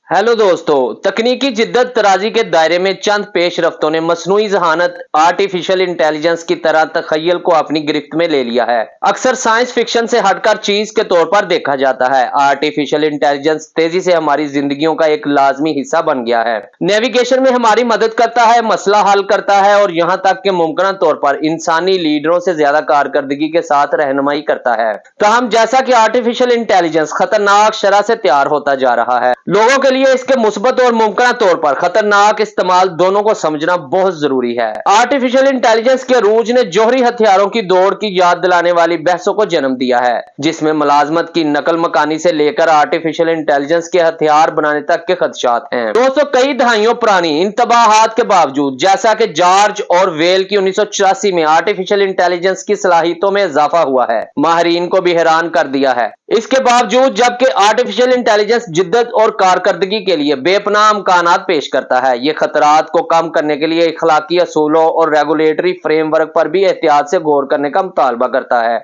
Hello दोस्तों, तकनीकी जिद्दत तराजी के दायरे में चंद पेशरफ्तों ने मसनूई जहानत आर्टिफिशियल इंटेलिजेंस की तरह तखय्युल को अपनी गिरफ्त में ले लिया है। अक्सर साइंस फिक्शन से हटकर चीज के तौर पर देखा जाता है। आर्टिफिशियल इंटेलिजेंस तेजी से हमारी जिंदगियों का एक लाजमी हिस्सा बन गया है। नेविगेशन में हमारी मदद करता है, मसला हल करता है और यहाँ तक कि मुमकिन तौर पर इंसानी लीडरों से ज्यादा कारकर्दगी के साथ रहनुमाई करता है। ताहम जैसा कि आर्टिफिशियल इंटेलिजेंस खतरनाक शरह से तैयार होता जा रहा है, लोगों के लिए इसके मुस्बत और मुमकिन तौर पर खतरनाक इस्तेमाल दोनों को समझना बहुत जरूरी है। आर्टिफिशियल इंटेलिजेंस के अरूज ने जौहरी हथियारों की दौड़ की याद दिलाने वाली बहसों को जन्म दिया है, जिसमें मुलाजमत की नकल मकानी से लेकर आर्टिफिशियल इंटेलिजेंस के हथियार बनाने तक के खदशात हैं। दोस्तों, कई दहाइयों पुरानी इन तबाहात के बावजूद, जैसा कि जॉर्ज और वेल की 1984 में आर्टिफिशियल इंटेलिजेंस की सलाहियतों में इजाफा हुआ है, माहिरीन को भी हैरान कर दिया है। इसके बावजूद जबकि आर्टिफिशियल इंटेलिजेंस जिद्दत और कारकर्दगी के लिए बेपनाह इम्कानात पेश करता है, ये खतरात को कम करने के लिए इखलाकी असूलों और रेगुलेटरी फ्रेमवर्क पर भी एहतियात से गौर करने का मुतालबा करता है।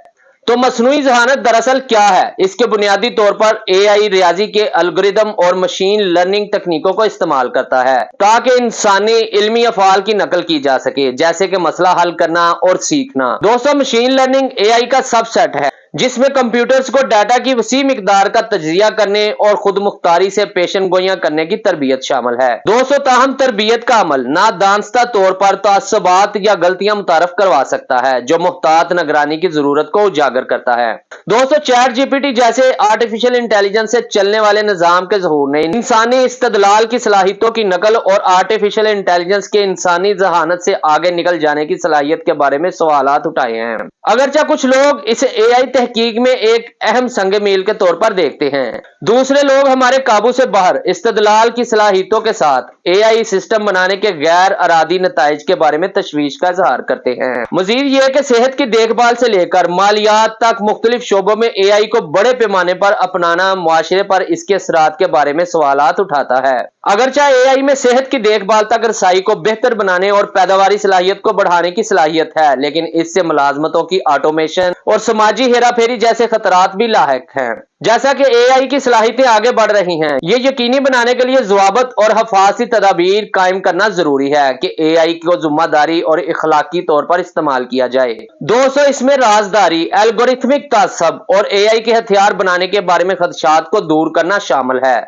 तो मसनूई जहानत दरअसल क्या है? इसके बुनियादी तौर पर एआई रियाजी के एल्गोरिदम और मशीन लर्निंग तकनीकों को इस्तेमाल करता है ताकि इंसानी इल्मी अफाल की नकल की जा सके, जैसे कि मसला हल करना और सीखना। दोस्तों, मशीन लर्निंग एआई का सबसेट है जिसमें कंप्यूटर्स को डाटा की वसी मिकदार का तजिया करने और खुद मुख्तारी से पेशन गोइयां करने की तरबियत शामिल है। दोस्तों, ताहम तरबियत का अमल ना दानस्ता तौर पर तासुबात या गलतियां मुतारफ करवा सकता है, जो मुहतात निगरानी की जरूरत को उजागर करता है। दोस्तों, चैट जीपीटी जैसे आर्टिफिशियल इंटेलिजेंस से चलने वाले निजाम के ज़हूर ने इंसानी इस्तदलाल की सलाहियतों की नकल और आर्टिफिशियल इंटेलिजेंस के इंसानी जहानत से आगे निकल जाने की सलाहियत के बारे में सवालात उठाए हैं। अगरचे कुछ लोग इसे एआई तहकीक में एक अहम संग मील के तौर पर देखते हैं, दूसरे लोग हमारे काबू से बाहर इस्तदलाल की सलाहियतों के साथ एआई सिस्टम बनाने के गैर अरादी नताइज के बारे में तशवीश का इजहार करते हैं। मजीद यह कि सेहत की देखभाल से लेकर मालियात तक मुख्तलिफ शोबों में एआई को बड़े पैमाने पर अपनाना मुआशरे पर इसके असरात के बारे में सवालात उठाता है। अगरचे एआई में सेहत की देखभाल तक रसाई को बेहतर बनाने और पैदावारी सलाहियत को बढ़ाने की सलाहियत है, लेकिन इससे मुलाजमतों की ऑटोमेशन और समाजी हेराफेरी जैसे खतरात भी लाहक हैं। जैसा कि एआई की सलाहियतें आगे बढ़ रही हैं, ये यकीनी बनाने के लिए ज़वाबत और हफाजी तदाबीर कायम करना जरूरी है कि एआई को जिम्मेदारी और इखलाकी तौर पर इस्तेमाल किया जाए। दोस्तों, इसमें राजदारी, एल्गोरिथमिक तासब और एआई के हथियार बनाने के बारे में खदशात को दूर करना शामिल है।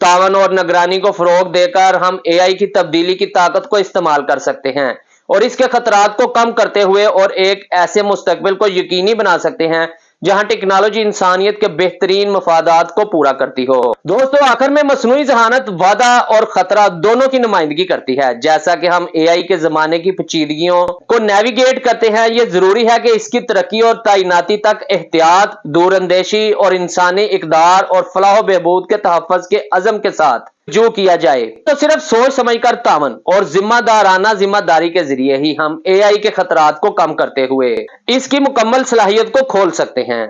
तावन और निगरानी को फरोग देकर हम एआई की तब्दीली की ताकत को इस्तेमाल कर सकते हैं और इसके खतरात को कम करते हुए और एक ऐसे मुस्तकबिल को यकीनी बना सकते हैं जहां टेक्नोलॉजी इंसानियत के बेहतरीन मफादात को पूरा करती हो। दोस्तों, आखिर में मसनूई जहानत वादा और खतरा दोनों की नुमाइंदगी करती है। जैसा कि हम एआई के जमाने की पेचीदगियों को नेविगेट करते हैं, यह जरूरी है कि इसकी तरक्की और तैनाती तक एहतियात, दूरअंदेशी और इंसानी इकदार और फलाह बहबूद के तहफ़्फ़ुज़ के अज़म के साथ जो किया जाए। तो सिर्फ सोच समझकर तावन और जिम्मेदाराना जिम्मेदारी के जरिए ही हम एआई के खतरात को कम करते हुए इसकी मुकम्मल सलाहियत को खोल सकते हैं।